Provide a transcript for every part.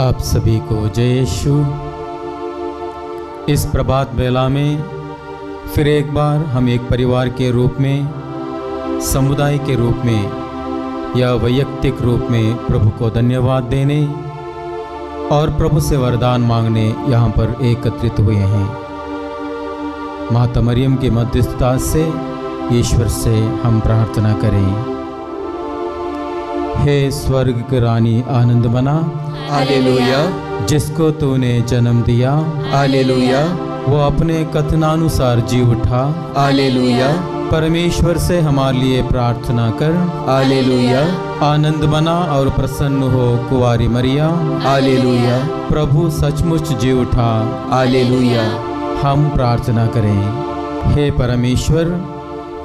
आप सभी को जय यीशु। इस प्रभात बेला में फिर एक बार हम एक परिवार के रूप में, समुदाय के रूप में या वैयक्तिक रूप में प्रभु को धन्यवाद देने और प्रभु से वरदान मांगने यहाँ पर एकत्रित हुए हैं। माता मरियम की मध्यस्थता से ईश्वर से हम प्रार्थना करें। हे स्वर्ग की रानी आनंद बना, हालेलुया, जिसको तूने जन्म दिया, हालेलुया, वो अपने कथनानुसार जी उठा। हालेलुया, परमेश्वर से हमारे लिए प्रार्थना कर। हालेलुया, आनंद बना और प्रसन्न हो कुंवारी मरिया। हालेलुया, प्रभु सचमुच जी उठा। हालेलुया। हम प्रार्थना करें। हे परमेश्वर,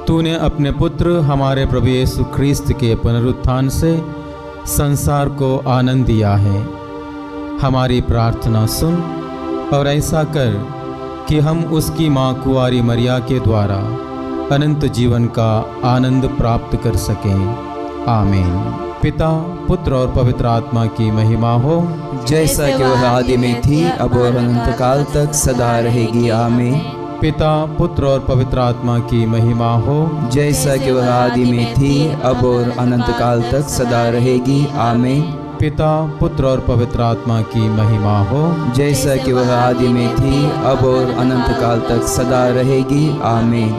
तूने अपने पुत्र हमारे प्रभु यीशु ख्रीस्त के पुनरुत्थान से संसार को आनंद दिया है। हमारी प्रार्थना सुन और ऐसा कर कि हम उसकी माँ कुंवारी मरिया के द्वारा अनंत जीवन का आनंद प्राप्त कर सकें। आमीन। पिता, पुत्र और पवित्र आत्मा की महिमा हो, जैसा कि वह आदि में थी, अब और अनंत काल तक सदा रहेगी। आमीन। पिता, पुत्र और पवित्र आत्मा की महिमा हो, जैसा कि वह आदि में थी, अब और अनंत काल तक सदा रहेगी। आमीन। पिता, पुत्र और पवित्र आत्मा की महिमा हो, जैसा कि वह आदि में थी, अब और अनंत काल तक सदा रहेगी। आमीन।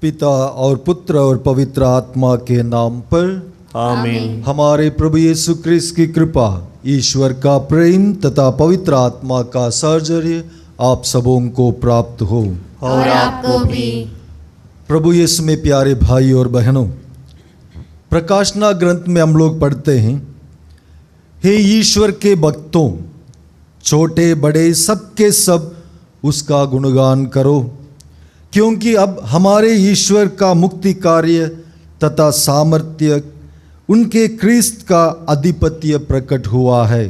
पिता और पुत्र और पवित्र आत्मा के नाम पर आमीन। हमारे प्रभु यीशु ख्रीस्त की कृपा, ईश्वर का प्रेम तथा पवित्र आत्मा का साहचर्य आप सबों को प्राप्त हो और आपको भी। प्रभु यीशु में प्यारे भाई और बहनों, प्रकाशना ग्रंथ में हम लोग पढ़ते हैं, हे ईश्वर के भक्तों, छोटे बड़े सबके सब उसका गुणगान करो, क्योंकि अब हमारे ईश्वर का मुक्ति कार्य तथा सामर्थ्य उनके ख्रीस्त का आधिपत्य प्रकट हुआ है।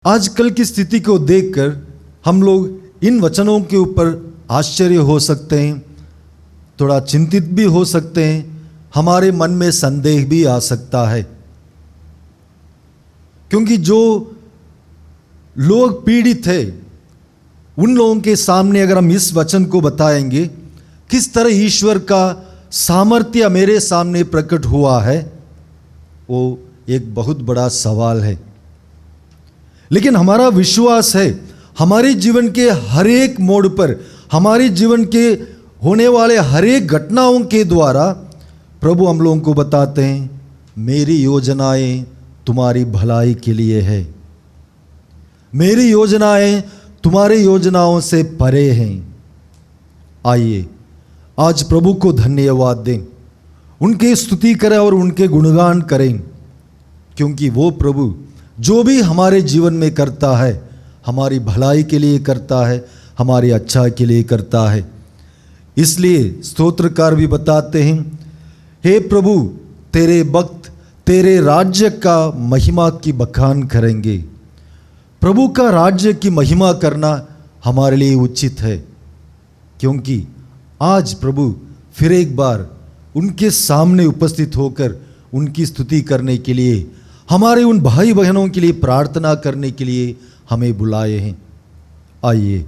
आजकल की स्थिति को देखकर हम लोग इन वचनों के ऊपर आश्चर्य हो सकते हैं, थोड़ा चिंतित भी हो सकते हैं, हमारे मन में संदेह भी आ सकता है, क्योंकि जो लोग पीड़ित है उन लोगों के सामने अगर हम इस वचन को बताएंगे, किस तरह ईश्वर का सामर्थ्य मेरे सामने प्रकट हुआ है, वो एक बहुत बड़ा सवाल है। लेकिन हमारा विश्वास है, हमारे जीवन के हर एक मोड़ पर, हमारे जीवन के होने वाले हर एक घटनाओं के द्वारा प्रभु हम लोगों को बताते हैं, मेरी योजनाएं तुम्हारी भलाई के लिए है, मेरी योजनाएं तुम्हारी योजनाओं से परे हैं। आइए आज प्रभु को धन्यवाद दें, उनकी स्तुति करें और उनके गुणगान करें, क्योंकि वो प्रभु जो भी हमारे जीवन में करता है, हमारी भलाई के लिए करता है, हमारी अच्छा के लिए करता है। इसलिए स्तोत्रकार भी बताते हैं, हे प्रभु, तेरे भक्त तेरे राज्य का महिमा की बखान करेंगे। प्रभु का राज्य की महिमा करना हमारे लिए उचित है, क्योंकि आज प्रभु फिर एक बार उनके सामने उपस्थित होकर उनकी स्तुति करने के लिए हमारे उन भाई बहनों के लिए प्रार्थना करने के लिए हमें बुलाए हैं। आइए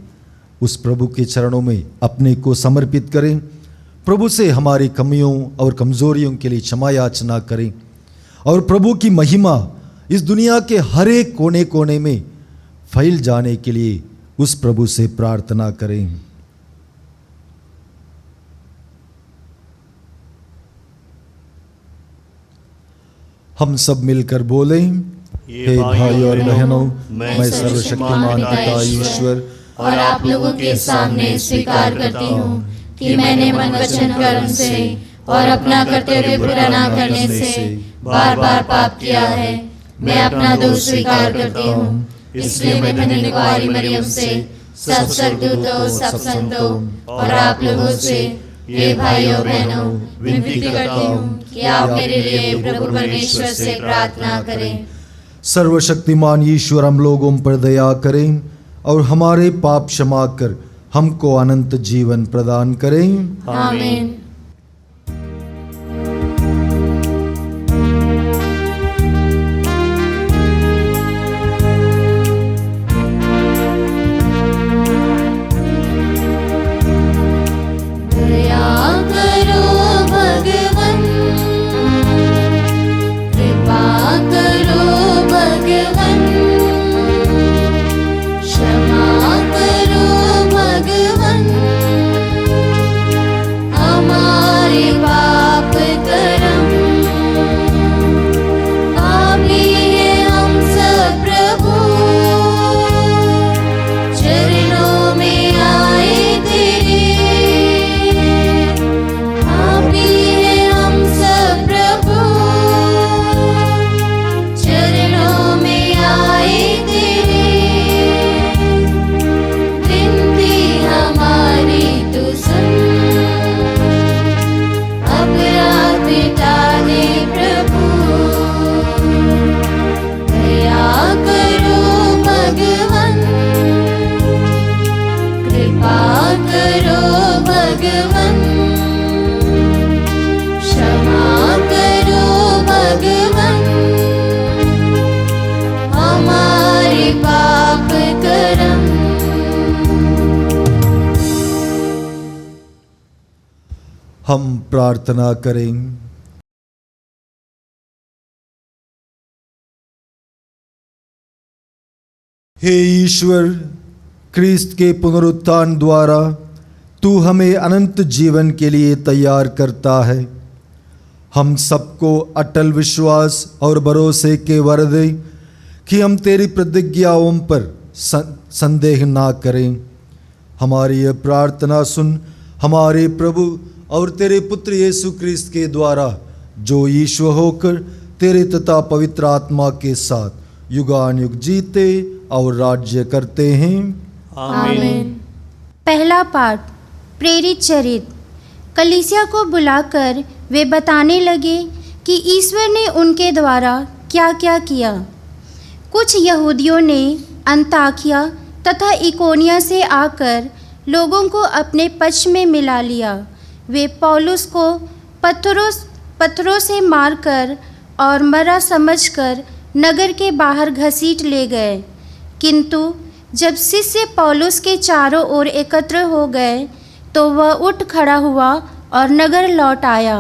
उस प्रभु के चरणों में अपने को समर्पित करें, प्रभु से हमारी कमियों और कमजोरियों के लिए क्षमा याचना करें और प्रभु की महिमा इस दुनिया के हर एक कोने कोने में फैल जाने के लिए उस प्रभु से प्रार्थना करें। हम सब मिलकर बोलें, हे भाई और बहनों, मैं सर्वशक्तिमान पिता ईश्वर और आप लोगों के सामने स्वीकार करती हूँ कि मैंने मन वचन कर्म से और अपना करते हुए बुरा ना करने से बार बार पाप किया है। मैं अपना दोष स्वीकार करती हूँ, इसलिए मैं धन्य कुमारी मरियम से, सब स्वर्गदूतों, सब संतों और आप लोगों से, ये भाइयों बहनों, विनती करती हूँ कि आप मेरे लिए प्रभु परमेश्वर से प्रार्थना करें। सर्वशक्तिमान ईश्वर हम लोगों पर दया करें और हमारे पाप क्षमा कर हमको अनंत जीवन प्रदान करें। आमीन। हम प्रार्थना करें। हे ईश्वर, क्रिस्त के पुनरुत्थान द्वारा तू हमें अनंत जीवन के लिए तैयार करता है। हम सबको अटल विश्वास और भरोसे के वर दे कि हम तेरी प्रतिज्ञाओं पर संदेह ना करें। हमारी यह प्रार्थना सुन हमारे प्रभु और तेरे पुत्र यीशु क्रिस्त के द्वारा, जो ईश्वर होकर तेरे तथा पवित्र आत्मा के साथ युगानुयुग जीते और राज्य करते हैं। आमीन। पहला पाठ, प्रेरित चरित्र। कलीसिया को बुलाकर वे बताने लगे कि ईश्वर ने उनके द्वारा क्या क्या किया। कुछ यहूदियों ने अंताकिया तथा इकोनिया से आकर लोगों को अपने पक्ष में मिला लिया। वे पौलुस को पत्थरों से मारकर और मरा समझकर नगर के बाहर घसीट ले गए। किंतु जब शिष्य पौलुस के चारों ओर एकत्र हो गए तो वह उठ खड़ा हुआ और नगर लौट आया।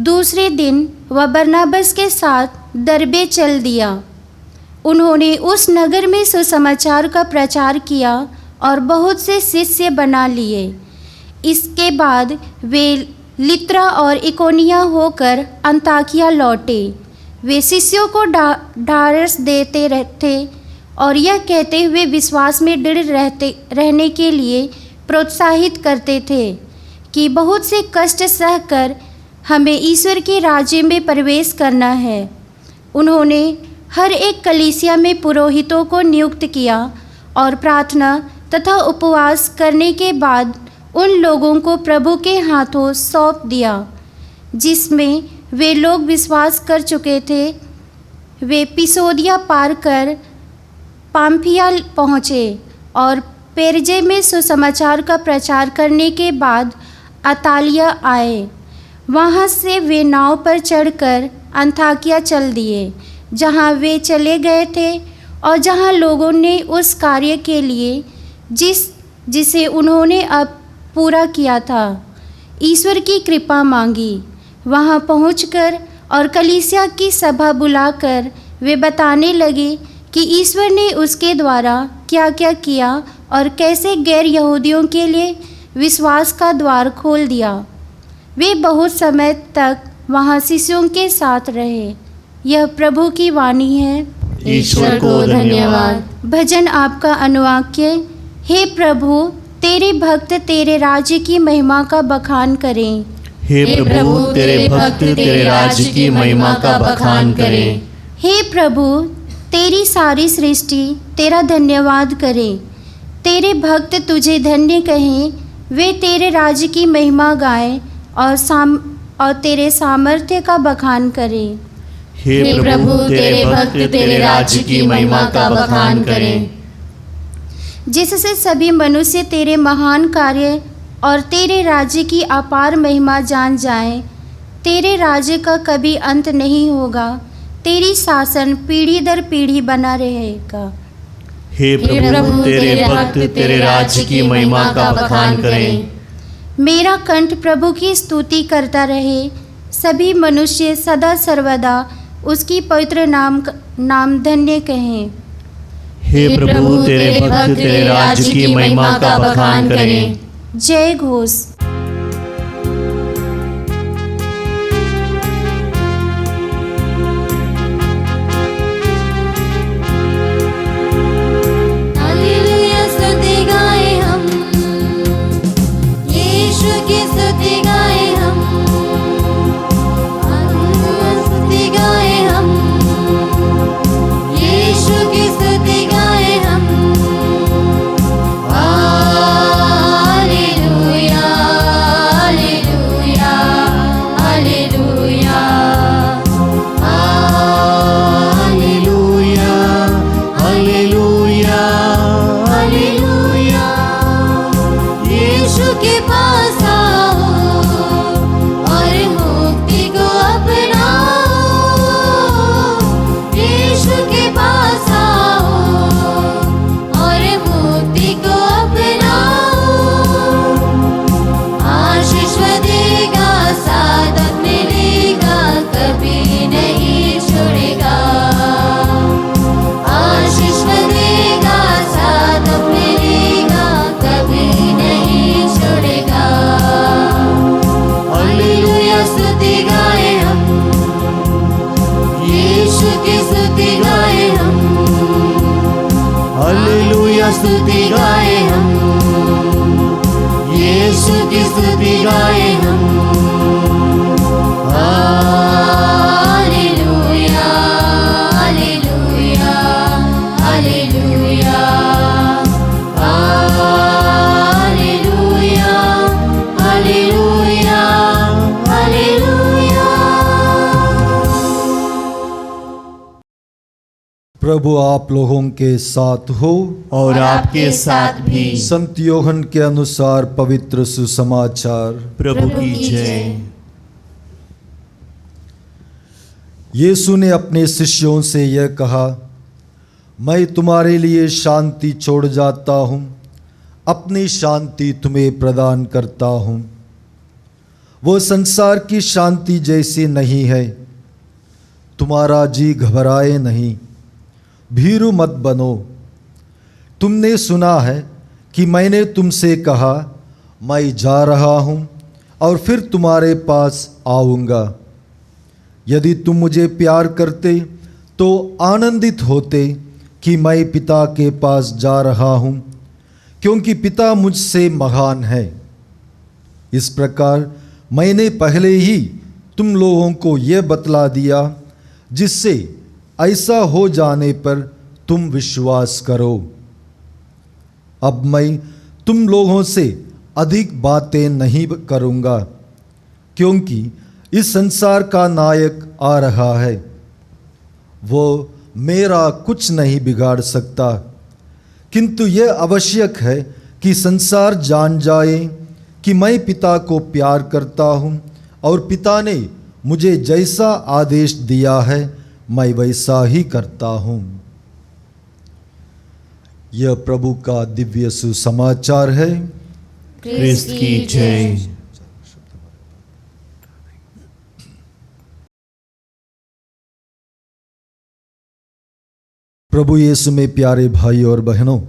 दूसरे दिन वह बरनबास के साथ दरबे चल दिया। उन्होंने उस नगर में सुसमाचार का प्रचार किया और बहुत से शिष्य बना लिए। इसके बाद वे लित्रा और इकोनिया होकर अंताकिया लौटे। वे शिष्यों को ढाढ़स देते रहते और यह कहते हुए विश्वास में दृढ़ रहने के लिए प्रोत्साहित करते थे कि बहुत से कष्ट सहकर हमें ईश्वर के राज्य में प्रवेश करना है। उन्होंने हर एक कलीसिया में पुरोहितों को नियुक्त किया और प्रार्थना तथा उपवास करने के बाद उन लोगों को प्रभु के हाथों सौंप दिया जिसमें वे लोग विश्वास कर चुके थे। वे पिसोदिया पार कर पाम्फिया पहुँचे और पेरजे में सुसमाचार का प्रचार करने के बाद अतालिया आए। वहाँ से वे नाव पर चढ़कर अंताकिया चल दिए, जहाँ वे चले गए थे और जहाँ लोगों ने उस कार्य के लिए जिसे उन्होंने अब पूरा किया था, ईश्वर की कृपा मांगी। वहाँ पहुंचकर और कलीसिया की सभा बुलाकर वे बताने लगे कि ईश्वर ने उसके द्वारा क्या क्या किया और कैसे गैर यहूदियों के लिए विश्वास का द्वार खोल दिया। वे बहुत समय तक वहाँ शिष्यों के साथ रहे। यह प्रभु की वाणी है। ईश्वर को धन्यवाद। भजन आपका अनुवाक्य। हे प्रभु, तेरे भक्त तेरे राज्य की महिमा का बखान करें। हे प्रभु, तेरे भक्त तेरे राज्य की महिमा का बखान करें। हे प्रभु, तेरी सारी सृष्टि तेरा धन्यवाद करें। तेरे भक्त तुझे धन्य कहें, वे तेरे राज्य की महिमा गाएं और तेरे सामर्थ्य का बखान करें। हे प्रभु, तेरे भक्त तेरे राज्य की महिमा का बखान करें। जिससे सभी मनुष्य तेरे महान कार्य और तेरे राज्य की अपार महिमा जान जाएं। तेरे राज्य का कभी अंत नहीं होगा, तेरी शासन पीढ़ी दर पीढ़ी बना रहेगा। हे प्रभु, तेरे भक्त तेरे राज्य की महिमा का बखान करें। मेरा कंठ प्रभु की स्तुति करता रहे, सभी मनुष्य सदा सर्वदा उसकी पवित्र नाम धन्य कहें। हे प्रभु, तेरे भक्त तेरे राज्य की महिमा का बखान करें। जय घोष। हालेलुया स्तुति गाए हम, यीशु की स्तुति गाए हम। हालेलुया स्तुति गाए हम, यीशु की स्तुति गाए हम। स्तुति गाए हम, यीशु की स्तुति गाए हम। Hallelujah hallelujah hallelujah hallelujah hallelujah hallelujah. प्रभु आप लोगों के साथ हो और आपके साथ भी। संत यूहन्ना के अनुसार पवित्र सुसमाचार। प्रभु की जय। यीशु ने अपने शिष्यों से यह कहा, मैं तुम्हारे लिए शांति छोड़ जाता हूँ, अपनी शांति तुम्हें प्रदान करता हूँ। वो संसार की शांति जैसी नहीं है। तुम्हारा जी घबराए नहीं, भीरू मत बनो। तुमने सुना है कि मैंने तुमसे कहा, मैं जा रहा हूँ और फिर तुम्हारे पास आऊँगा। यदि तुम मुझे प्यार करते तो आनंदित होते कि मैं पिता के पास जा रहा हूँ, क्योंकि पिता मुझसे महान है। इस प्रकार मैंने पहले ही तुम लोगों को यह बतला दिया, जिससे ऐसा हो जाने पर तुम विश्वास करो। अब मैं तुम लोगों से अधिक बातें नहीं करूँगा, क्योंकि इस संसार का नायक आ रहा है। वो मेरा कुछ नहीं बिगाड़ सकता, किंतु यह आवश्यक है कि संसार जान जाए कि मैं पिता को प्यार करता हूँ और पिता ने मुझे जैसा आदेश दिया है मैं वैसा ही करता हूँ। यह प्रभु का दिव्य सुसमाचार है। क्रिस्त की जय। प्रभु यीशु में प्यारे भाई और बहनों,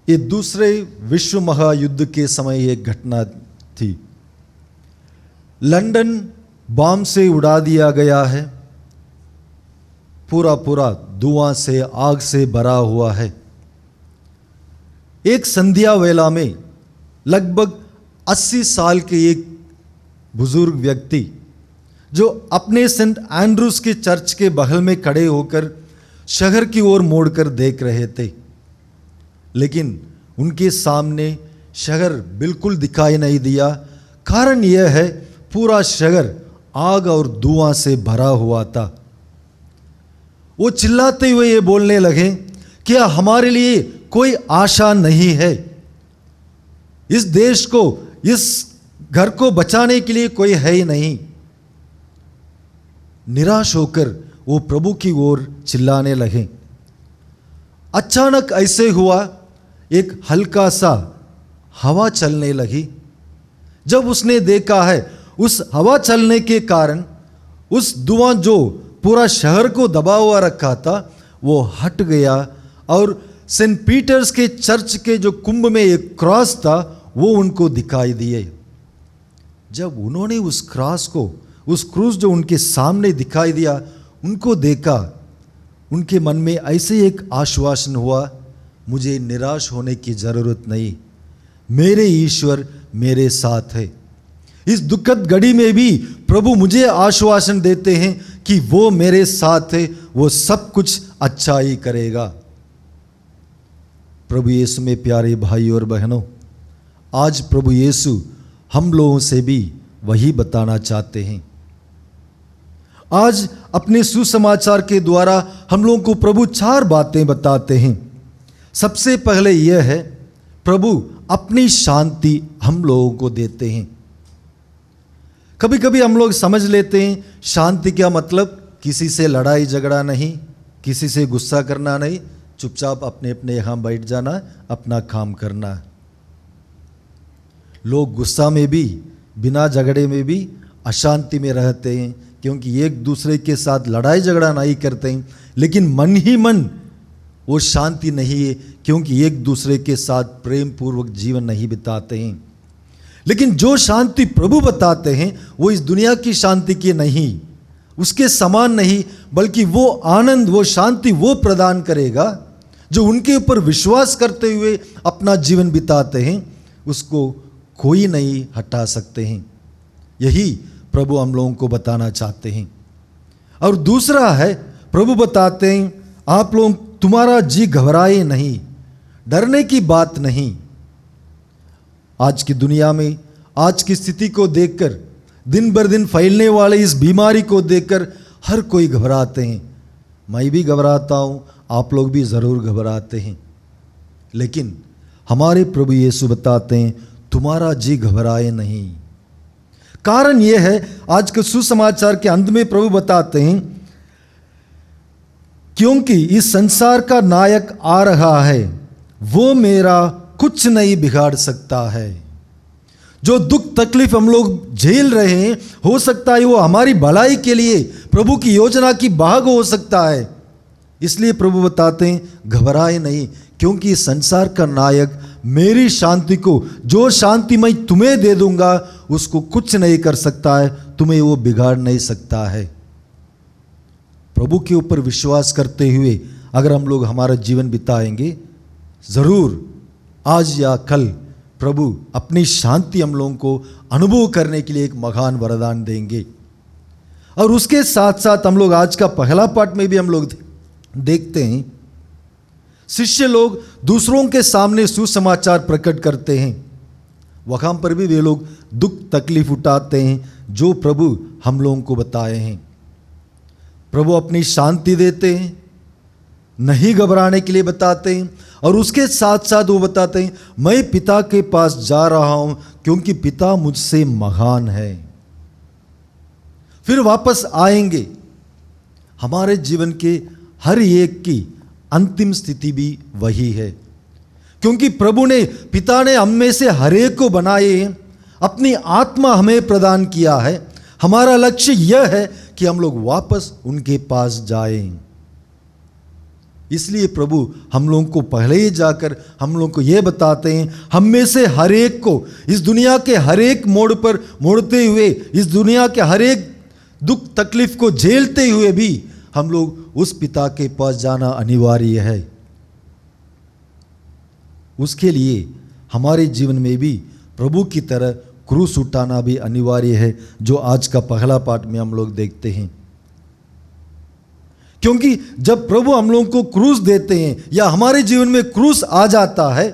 ये दूसरे विश्व महायुद्ध के समय एक घटना थी। लंदन बम से उड़ा दिया गया है, पूरा धुआं से आग से भरा हुआ है। एक संध्या वेला में लगभग 80 साल के एक बुजुर्ग व्यक्ति जो अपने सेंट एंड्रूज के चर्च के बगल में खड़े होकर शहर की ओर मोड़कर देख रहे थे, लेकिन उनके सामने शहर बिल्कुल दिखाई नहीं दिया। कारण यह है पूरा शहर आग और धुआं से भरा हुआ था। वो चिल्लाते हुए ये बोलने लगे, क्या हमारे लिए कोई आशा नहीं है? इस देश को, इस घर को बचाने के लिए कोई है ही नहीं। निराश होकर वो प्रभु की ओर चिल्लाने लगे। अचानक ऐसे हुआ, एक हल्का सा हवा चलने लगी। जब उसने देखा है उस हवा चलने के कारण उस धुआं जो पूरा शहर को दबा हुआ रखा था वो हट गया और सेंट पीटर्स के चर्च के जो कुंभ में एक क्रॉस था वो उनको दिखाई दिए। जब उन्होंने उस क्रॉस को, उस क्रूस जो उनके सामने दिखाई दिया, उनको देखा, उनके मन में ऐसे एक आश्वासन हुआ, मुझे निराश होने की जरूरत नहीं, मेरे ईश्वर मेरे साथ है। इस दुखद घड़ी में भी प्रभु मुझे आश्वासन देते हैं कि वो मेरे साथ है, वो सब कुछ अच्छा ही करेगा। प्रभु यीशु में प्यारे भाई और बहनों, आज प्रभु यीशु हम लोगों से भी वही बताना चाहते हैं। आज अपने सुसमाचार के द्वारा हम लोगों को प्रभु 4 बातें बताते हैं। सबसे पहले यह है, प्रभु अपनी शांति हम लोगों को देते हैं। कभी कभी हम लोग समझ लेते हैं शांति क्या मतलब, किसी से लड़ाई झगड़ा नहीं, किसी से गुस्सा करना नहीं, चुपचाप अपने अपने यहाँ बैठ जाना, अपना काम करना। लोग गुस्सा में भी, बिना झगड़े में भी अशांति में रहते हैं, क्योंकि एक दूसरे के साथ लड़ाई झगड़ा नहीं करते हैं, लेकिन मन ही मन वो शांति नहीं है, क्योंकि एक दूसरे के साथ प्रेम पूर्वक जीवन नहीं बिताते हैं। लेकिन जो शांति प्रभु बताते हैं वो इस दुनिया की शांति की नहीं, उसके समान नहीं, बल्कि वो आनंद, वो शांति वो प्रदान करेगा जो उनके ऊपर विश्वास करते हुए अपना जीवन बिताते हैं, उसको कोई नहीं हटा सकते हैं। यही प्रभु हम लोगों को बताना चाहते हैं। और दूसरा है, प्रभु बताते हैं आप लोग, तुम्हारा जी घबराए नहीं, डरने की बात नहीं। आज की दुनिया में, आज की स्थिति को देखकर, दिन भर दिन फैलने वाले इस बीमारी को देखकर हर कोई घबराते हैं। मैं भी घबराता हूँ, आप लोग भी ज़रूर घबराते हैं। लेकिन हमारे प्रभु यीशु बताते हैं तुम्हारा जी घबराए नहीं। कारण यह है, आज के सुसमाचार के अंत में प्रभु बताते हैं, क्योंकि इस संसार का नायक आ रहा है, वो मेरा कुछ नहीं बिगाड़ सकता है। जो दुख तकलीफ हम लोग झेल रहे हैं, हो सकता है वो हमारी भलाई के लिए, प्रभु की योजना की भाग हो सकता है। इसलिए प्रभु बताते हैं घबराए नहीं, क्योंकि संसार का नायक मेरी शांति को, जो शांति मैं तुम्हें दे दूंगा, उसको कुछ नहीं कर सकता है, तुम्हें वो बिगाड़ नहीं सकता है। प्रभु के ऊपर विश्वास करते हुए अगर हम लोग हमारा जीवन बिताएंगे, ज़रूर आज या कल प्रभु अपनी शांति हम लोगों को अनुभव करने के लिए एक महान वरदान देंगे। और उसके साथ साथ हम लोग आज का पहला पाठ में भी हम लोग देखते हैं, शिष्य लोग दूसरों के सामने सुसमाचार प्रकट करते हैं, वहाँ पर भी वे लोग दुख तकलीफ उठाते हैं जो प्रभु हम लोगों को बताए हैं। प्रभु अपनी शांति देते हैं, नहीं घबराने के लिए बताते हैं, और उसके साथ साथ वो बताते हैं मैं पिता के पास जा रहा हूं क्योंकि पिता मुझसे महान है, फिर वापस आएंगे। हमारे जीवन के हर एक की अंतिम स्थिति भी वही है, क्योंकि प्रभु ने, पिता ने हम में से हर एक को बनाए, अपनी आत्मा हमें प्रदान किया है। हमारा लक्ष्य यह है कि हम लोग वापस उनके पास जाएं। इसलिए प्रभु हम लोगों को पहले ही जाकर हम लोगों को यह बताते हैं, हम में से हर एक को इस दुनिया के हर एक मोड़ पर मोड़ते हुए, इस दुनिया के हर एक दुख तकलीफ को झेलते हुए भी हम लोग उस पिता के पास जाना अनिवार्य है। उसके लिए हमारे जीवन में भी प्रभु की तरह क्रूस उठाना भी अनिवार्य है, जो आज का पहला पाठ में हम लोग देखते हैं। क्योंकि जब प्रभु हम लोगों को क्रूस देते हैं या हमारे जीवन में क्रूस आ जाता है,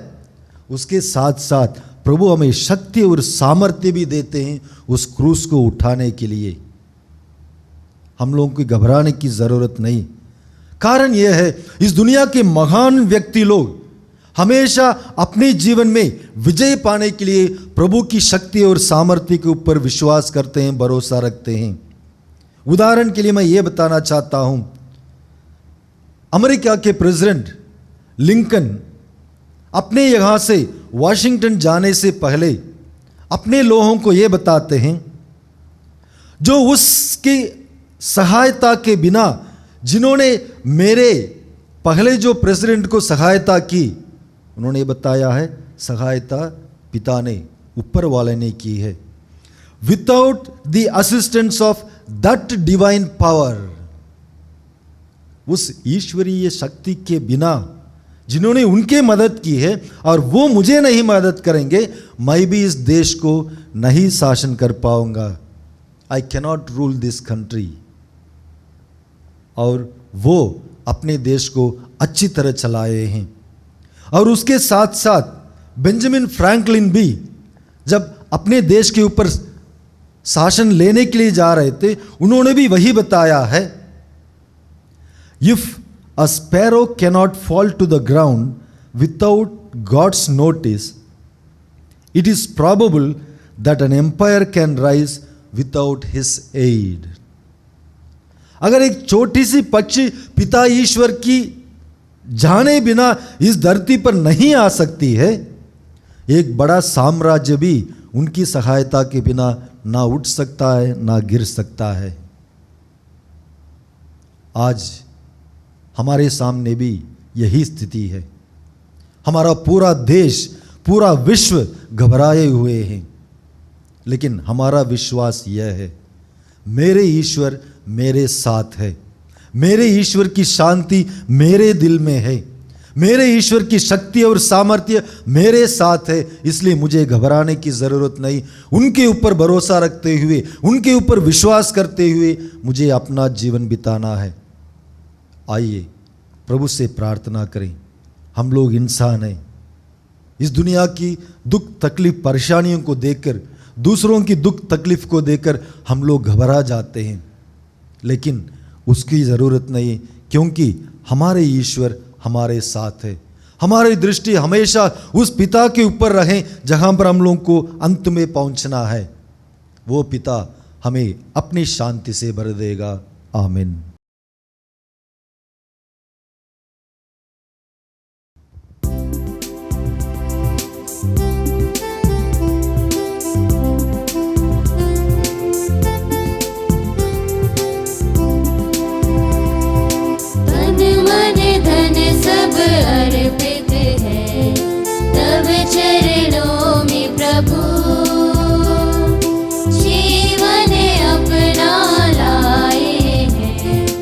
उसके साथ साथ प्रभु हमें शक्ति और सामर्थ्य भी देते हैं उस क्रूस को उठाने के लिए। हम लोगों को घबराने की जरूरत नहीं। कारण यह है, इस दुनिया के महान व्यक्ति लोग हमेशा अपने जीवन में विजय पाने के लिए प्रभु की शक्ति और सामर्थ्य के ऊपर विश्वास करते हैं, भरोसा रखते हैं। उदाहरण के लिए मैं ये बताना चाहता हूं, अमेरिका के प्रेसिडेंट लिंकन अपने यहां से वाशिंगटन जाने से पहले अपने लोगों को यह बताते हैं, जो उसकी सहायता के बिना, जिन्होंने मेरे पहले जो प्रेसिडेंट को सहायता की, उन्होंने बताया है सहायता पिता ने, ऊपर वाले ने की है। Without the assistance of that divine power, उस ईश्वरीय शक्ति के बिना जिन्होंने उनके मदद की है, और वो मुझे नहीं मदद करेंगे, मैं भी इस देश को नहीं शासन कर पाऊंगा। I cannot rule this country. और वो अपने देश को अच्छी तरह चलाए हैं। और उसके साथ साथ बेंजामिन फ्रैंकलिन भी जब अपने देश के ऊपर शासन लेने के लिए जा रहे थे, उन्होंने भी वही बताया है, if a sparrow cannot fall to the ground without God's notice, it is probable that an empire can rise without his aid. अगर एक छोटी सी पक्षी पिता ईश्वर की जाने बिना इस धरती पर नहीं आ सकती है, एक बड़ा साम्राज्य भी उनकी सहायता के बिना ना उठ सकता है, ना गिर सकता है। आज हमारे सामने भी यही स्थिति है। हमारा पूरा देश, पूरा विश्व घबराए हुए हैं, लेकिन हमारा विश्वास यह है, मेरे ईश्वर मेरे साथ है, मेरे ईश्वर की शांति मेरे दिल में है, मेरे ईश्वर की शक्ति और सामर्थ्य मेरे साथ है, इसलिए मुझे घबराने की ज़रूरत नहीं। उनके ऊपर भरोसा रखते हुए, उनके ऊपर विश्वास करते हुए मुझे अपना जीवन बिताना है। आइए प्रभु से प्रार्थना करें। हम लोग इंसान हैं, इस दुनिया की दुख तकलीफ परेशानियों को देखकर, दूसरों की दुख तकलीफ को देखकर हम लोग घबरा जाते हैं, लेकिन उसकी ज़रूरत नहीं, क्योंकि हमारे ईश्वर हमारे साथ है। हमारी दृष्टि हमेशा उस पिता के ऊपर रहे जहाँ पर हम लोगों को अंत में पहुँचना है। वो पिता हमें अपनी शांति से भर देगा। आमीन। अर्पित है तब चरणों में प्रभु, जीवन अपना लाए हैं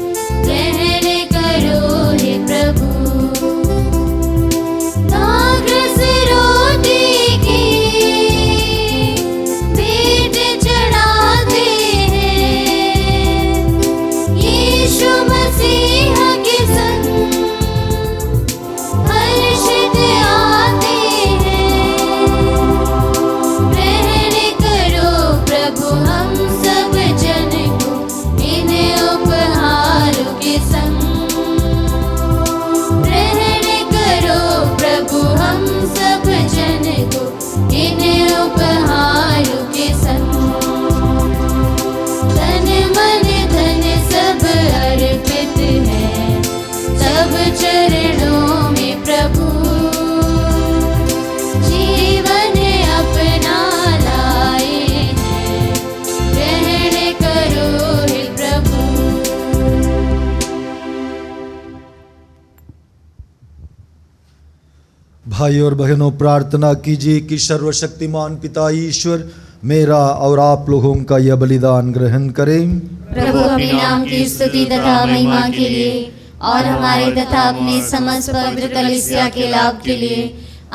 भाई और बहनों, प्रार्थना कीजिए कि सर्वशक्तिमान पिता ईश्वर मेरा और आप लोगों का यह बलिदान ग्रहण करें। प्रभु अपने नाम की स्तुति तथा महिमा के लिए और हमारे तथा अपने समस्त पवित्र कलीसिया के लाभ के लिए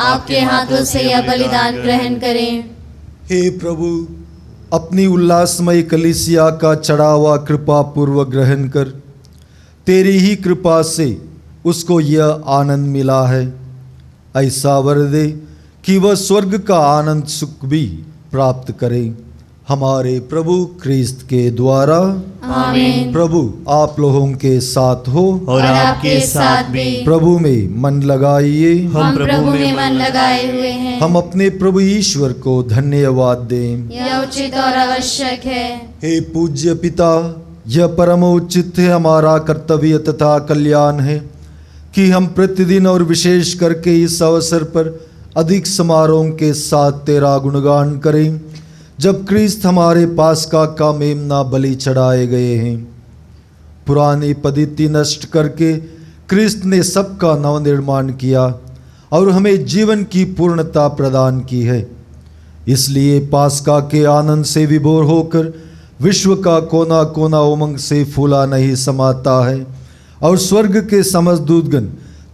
आपके हाथों से यह बलिदान ग्रहण करें। हे प्रभु, अपनी उल्लासमय कलीसिया का चढ़ावा कृपा पूर्वक ग्रहण कर तेरी ही कृपा से उसको यह आनंद मिला है। ऐसा वर दे कि वह स्वर्ग का आनंद सुख भी प्राप्त करे, हमारे प्रभु क्रिस्त के द्वारा। आमीन। प्रभु आप लोगों के साथ हो और आपके साथ भी। प्रभु में मन लगाइए। हम प्रभु में मन लगाए हुए हैं। हम अपने प्रभु ईश्वर को धन्यवाद दें। यह उचित और आवश्यक है। हे पूज्य पिता, यह परम उचित है, हमारा कर्तव्य तथा कल्याण है कि हम प्रतिदिन और विशेष करके इस अवसर पर अधिक समारोह के साथ तेरा गुणगान करें, जब क्रिस्त हमारे पास्का का मेमना बलि चढ़ाए गए हैं। पुरानी पद्धति नष्ट करके क्रिस्त ने सबका नवनिर्माण किया और हमें जीवन की पूर्णता प्रदान की है। इसलिए पास्का के आनंद से विभोर होकर विश्व का कोना कोना उमंग से फूला नहीं समाता है और स्वर्ग के समस्त दूतगण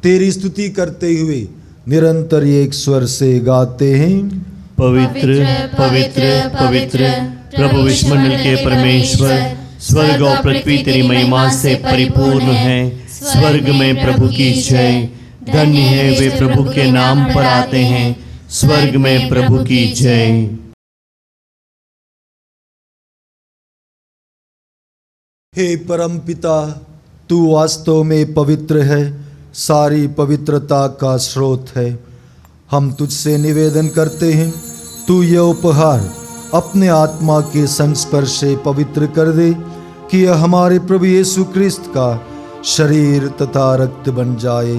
तेरी स्तुति करते हुए निरंतर एक स्वर से गाते हैं। पवित्र पवित्र पवित्र प्रभु विश्वमंडल के परमेश्वर, स्वर्ग और पृथ्वी तेरी महिमा से परिपूर्ण है। स्वर्ग में प्रभु की जय। धन्य है वे प्रभु के नाम पर आते हैं। स्वर्ग में प्रभु की जय। हे परम पिता, तू वास्तव में पवित्र है, सारी पवित्रता का स्रोत है। हम तुझसे निवेदन करते हैं, तू यह उपहार अपने आत्मा के संस्पर्श से पवित्र कर दे कि यह हमारे प्रभु यीशु क्रिस्त का शरीर तथा रक्त बन जाए।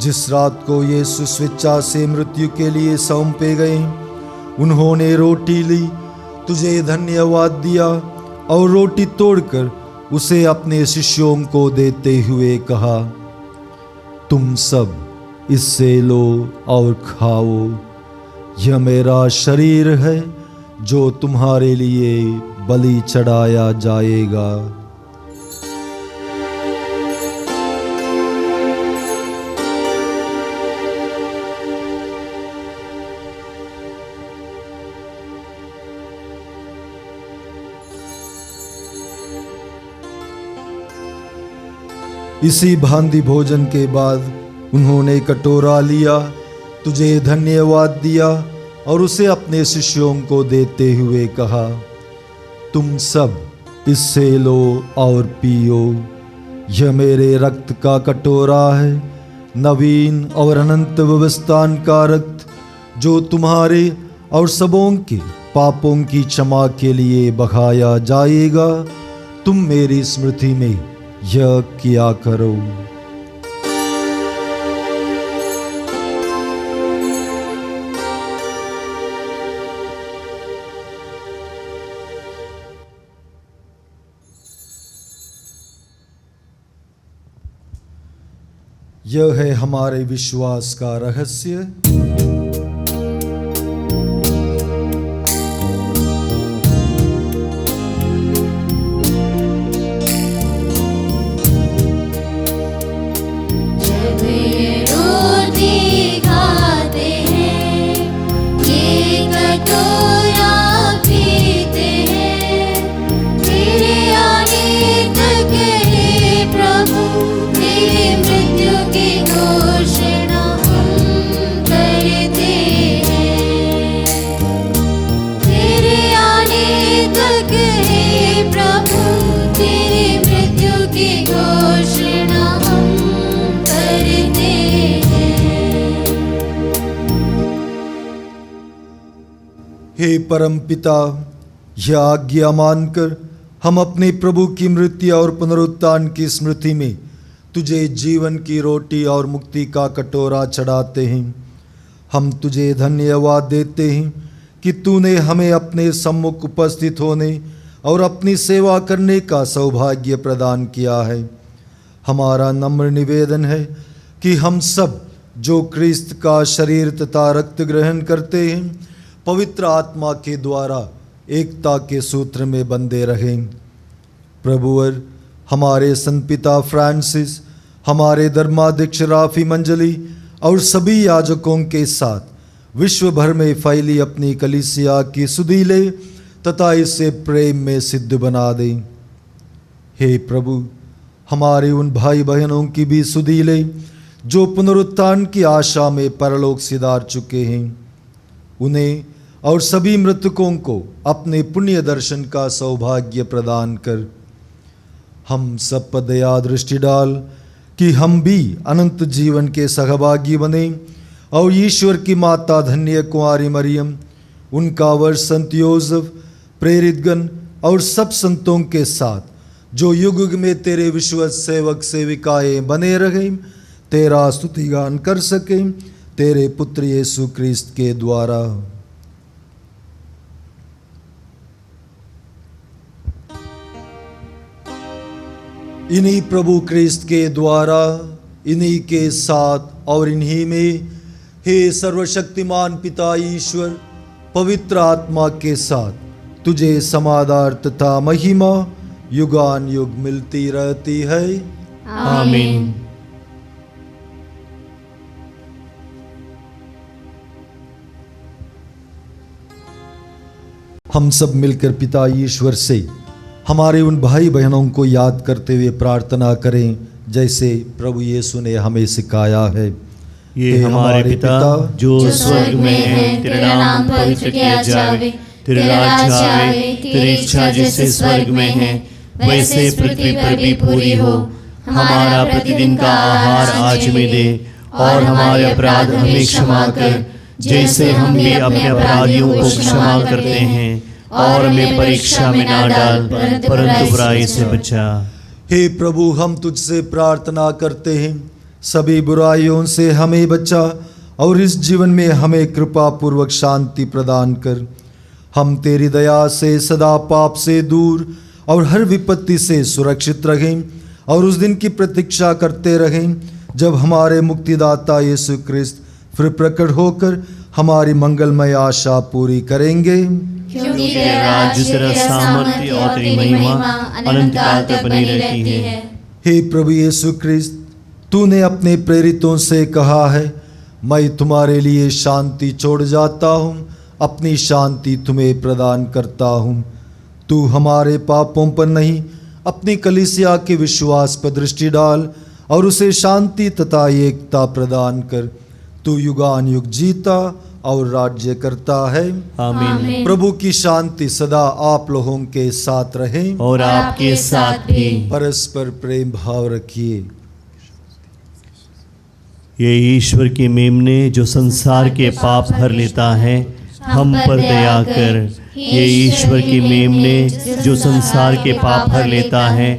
जिस रात को यीशु स्वेच्छा से मृत्यु के लिए सौंपे गए, उन्होंने रोटी ली, तुझे धन्यवाद दिया और रोटी तोड़कर उसे अपने शिष्यों को देते हुए कहा, तुम सब इससे लो और खाओ, यह मेरा शरीर है जो तुम्हारे लिए बलि चढ़ाया जाएगा। इसी भांति भोजन के बाद उन्होंने कटोरा लिया, तुझे धन्यवाद दिया और उसे अपने शिष्यों को देते हुए कहा, तुम सब इससे लो और पियो, यह मेरे रक्त का कटोरा है, नवीन और अनंत व्यवस्थान का रक्त, जो तुम्हारे और सबों के पापों की क्षमा के लिए बहाया जाएगा। तुम मेरी स्मृति में यह किया करो। यह है हमारे विश्वास का रहस्य। हे परम पिता, यह आज्ञा मानकर हम अपने प्रभु की मृत्यु और पुनरुत्थान की स्मृति में तुझे जीवन की रोटी और मुक्ति का कटोरा चढ़ाते हैं। हम तुझे धन्यवाद देते हैं कि तूने हमें अपने सम्मुख उपस्थित होने और अपनी सेवा करने का सौभाग्य प्रदान किया है। हमारा नम्र निवेदन है कि हम सब जो क्रिस्त का शरीर तथा रक्त ग्रहण करते हैं, पवित्र आत्मा के द्वारा एकता के सूत्र में बंधे रहें। प्रभुवर हमारे संत पिता फ्रांसिस, हमारे धर्माध्यक्ष राफी मंजली और सभी याजकों के साथ विश्व भर में फैली अपनी कलीसिया की सुधि ले तथा इसे प्रेम में सिद्ध बना दें। हे प्रभु, हमारे उन भाई बहनों की भी सुधि ले जो पुनरुत्थान की आशा में परलोक सिधार चुके हैं। उन्हें और सभी मृतकों को अपने पुण्य दर्शन का सौभाग्य प्रदान कर। हम सब पर दया दृष्टि डाल कि हम भी अनंत जीवन के सहभागी बने और ईश्वर की माता धन्य कुंवारी मरियम, उनका वर संत योसेफ, प्रेरितगण और सब संतों के साथ जो युग युग में तेरे विश्वस्त सेवक सेविकाएं बने रहे, तेरा स्तुतिगान कर सके, तेरे पुत्र यीशु क्रिस्त के द्वारा। इन्हीं प्रभु क्रिस्त के द्वारा, इन्हीं के साथ और इन्हीं में, हे सर्वशक्तिमान पिता ईश्वर, पवित्र आत्मा के साथ तुझे समाधान तथा महिमा युगान युग मिलती रहती है। आमीन। हम सब मिलकर पिता ईश्वर से हमारे उन भाई बहनों को याद करते हुए प्रार्थना करें, जैसे प्रभु यीशु ने हमें सिखाया है। ये हमारे पिता जो स्वर्ग में है, तेरा नाम पवित्र किया जावे, तेरा राज्य आवे, तेरी इच्छा जैसे स्वर्ग में है वैसे पृथ्वी पर भी पूरी हो। हमारा प्रतिदिन का आहार आज हमें दे, और हमारे अपराध हमें क्षमा कर, जैसे हम भी अपने अपराधियों को क्षमा करते हैं, और हमें परीक्षा में ना डाल, परंतु बुराई से बचा। हे प्रभु, हम तुझसे प्रार्थना करते हैं, सभी बुराइयों से हमें बचा और इस जीवन में हमें कृपा पूर्वक शांति प्रदान कर। हम तेरी दया से सदा पाप से दूर और हर विपत्ति से सुरक्षित रहें और उस दिन की प्रतीक्षा करते रहें जब हमारे मुक्तिदाता यीशु क्रिस्त फिर प्रकट होकर हमारी मंगलमय आशा पूरी करेंगे। क्योंकि तेरा राज्य, तेरा सामर्थ्य और तेरी महिमा अनंत काल तक बनी रहती है। हे प्रभु यीशु क्रिस्त, तूने अपने प्रेरितों से कहा है, मैं तुम्हारे लिए शांति छोड़ जाता हूँ, अपनी शांति तुम्हें प्रदान करता हूँ। तू हमारे पापों पर नहीं, अपनी कलीसिया के विश्वास पर दृष्टि डाल और उसे शांति तथा एकता प्रदान कर। तू युगान युग जीता और राज्य करता है। आमीन। प्रभु की शांति सदा आप लोगों के साथ रहे और आपके साथ भी। परस्पर प्रेम भाव रखिए। ये ईश्वर की मेमने जो संसार के पाप हर लेता है, हम पर दया कर। ये ईश्वर की मेमने जो संसार के पाप हर लेता है,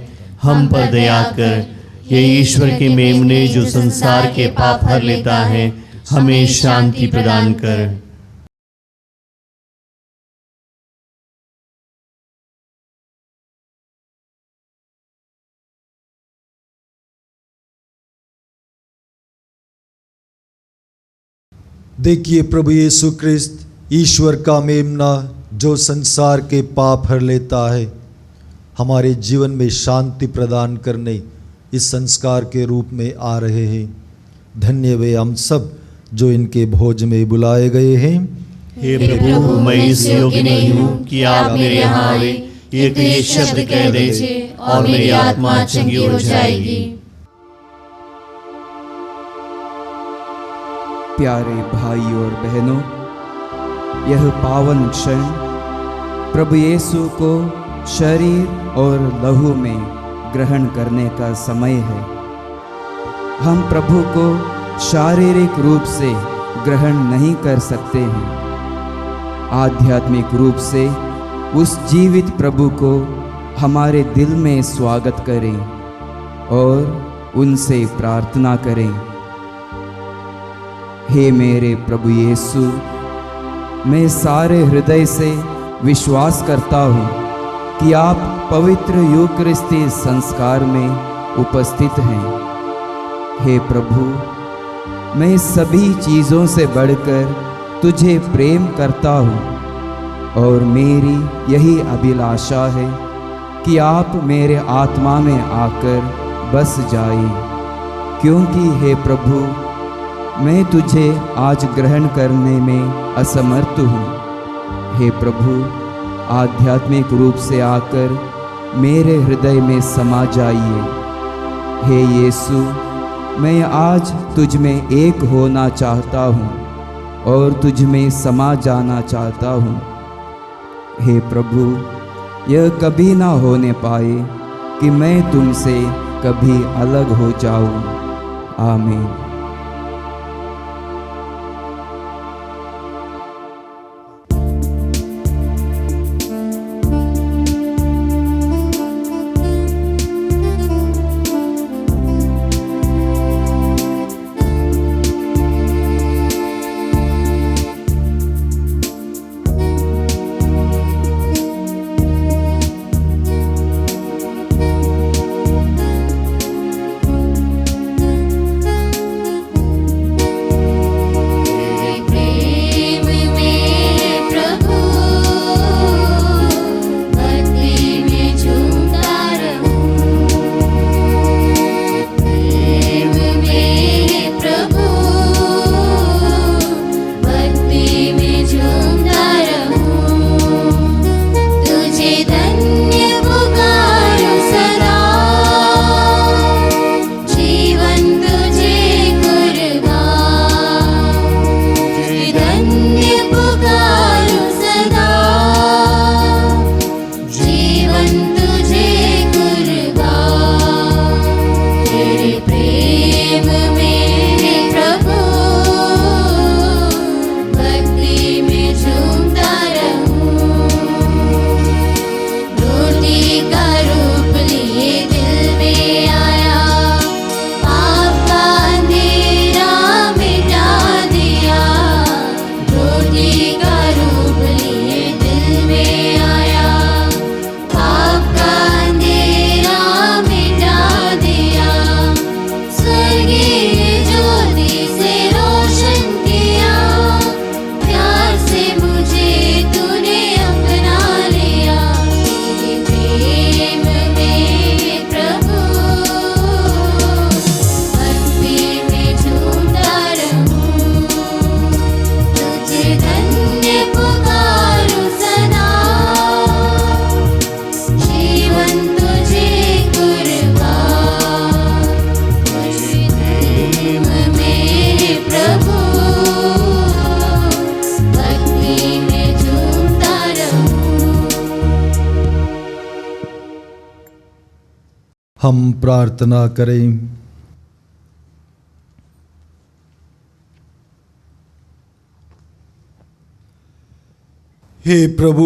हम पर दया कर। ये ईश्वर की मेमने जो संसार के पाप हर लेता है, हमें शांति प्रदान कर। देखिए प्रभु यीशु क्रिस्त, ईश्वर का मेमना जो संसार के पाप हर लेता है, हमारे जीवन में शांति प्रदान करने इस संस्कार के रूप में आ रहे हैं। धन्य वे हम सब जो इनके भोज में बुलाए गए हैं। हे प्रभु, मैं इस योग्य नहीं हूँ कि आप मेरे यहाँ आवे, एक ये शब्द कह दे और मेरी आत्मा चंगी हो जाएगी। प्यारे भाई और बहनों, यह पावन क्षण प्रभु यीशु को शरीर और लहू में ग्रहण करने का समय है। हम प्रभु को शारीरिक रूप से ग्रहण नहीं कर सकते हैं। आध्यात्मिक रूप से उस जीवित प्रभु को हमारे दिल में स्वागत करें और उनसे प्रार्थना करें। हे मेरे प्रभु यीशु, मैं सारे हृदय से विश्वास करता हूँ कि आप पवित्र यूकरिस्ती संस्कार में उपस्थित हैं। हे प्रभु, मैं सभी चीज़ों से बढ़कर तुझे प्रेम करता हूँ और मेरी यही अभिलाषा है कि आप मेरे आत्मा में आकर बस जाए, क्योंकि हे प्रभु मैं तुझे आज ग्रहण करने में असमर्थ हूँ। हे प्रभु आध्यात्मिक रूप से आकर मेरे हृदय में समा जाइए। हे यीशु मैं आज तुझ में एक होना चाहता हूँ और तुझ में समा जाना चाहता हूँ। हे प्रभु यह कभी ना होने पाए कि मैं तुमसे कभी अलग हो जाऊँ। आमीन। हम प्रार्थना करें। हे प्रभु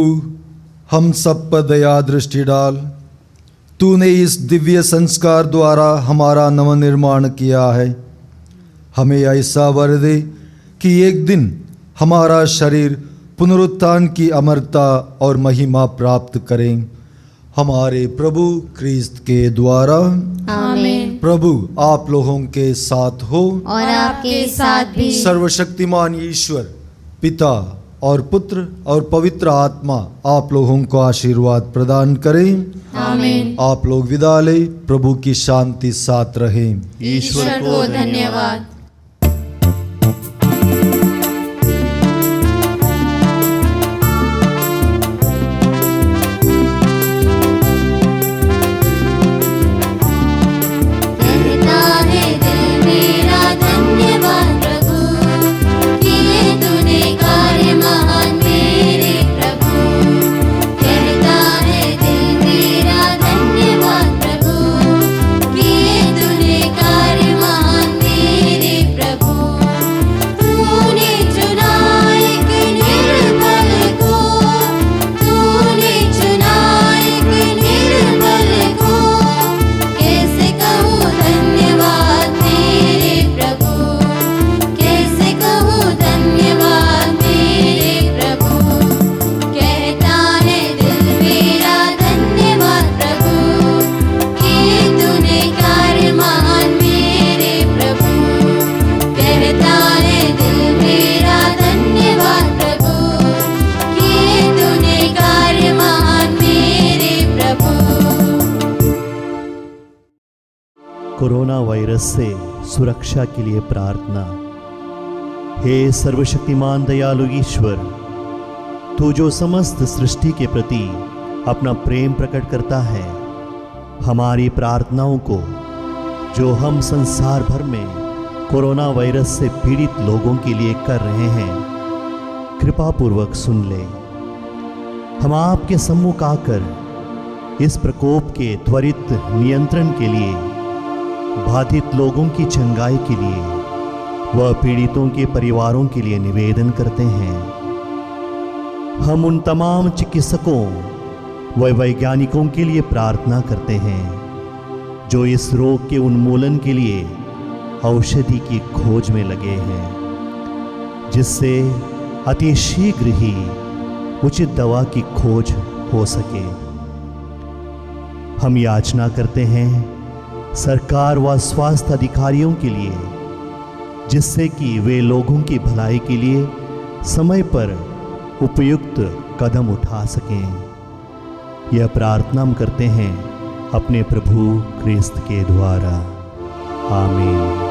हम सब पर दया दृष्टि डाल। तूने इस दिव्य संस्कार द्वारा हमारा नवनिर्माण किया है। हमें ऐसा वर दे कि एक दिन हमारा शरीर पुनरुत्थान की अमरता और महिमा प्राप्त करें, हमारे प्रभु क्रिस्त के द्वारा। आमीन। प्रभु आप लोगों के साथ हो और आपके साथ भी। सर्वशक्तिमान ईश्वर पिता और पुत्र और पवित्र आत्मा आप लोगों को आशीर्वाद प्रदान करें। आमीन। आप लोग विदा लें। प्रभु की शांति साथ रहे। ईश्वर को धन्यवाद। कार्य महान मेरे कोरोना वायरस से सुरक्षा के लिए प्रार्थना। हे सर्वशक्तिमान दयालु ईश्वर, तू जो समस्त सृष्टि के प्रति अपना प्रेम प्रकट करता है, हमारी प्रार्थनाओं को जो हम संसार भर में कोरोना वायरस से पीड़ित लोगों के लिए कर रहे हैं, कृपा पूर्वक सुन ले। हम आपके सम्मुख आकर इस प्रकोप के त्वरित नियंत्रण के लिए, बाधित लोगों की चंगाई के लिए व पीड़ितों के परिवारों के लिए निवेदन करते हैं। हम उन तमाम चिकित्सकों व वैज्ञानिकों के लिए प्रार्थना करते हैं जो इस रोग के उन्मूलन के लिए औषधि की खोज में लगे हैं, जिससे अति शीघ्र ही उचित दवा की खोज हो सके। हम याचना करते हैं सरकार व स्वास्थ्य अधिकारियों के लिए, जिससे कि वे लोगों की भलाई के लिए समय पर उपयुक्त कदम उठा सकें। यह प्रार्थना हम करते हैं अपने प्रभु क्रिस्त के द्वारा। आमीन।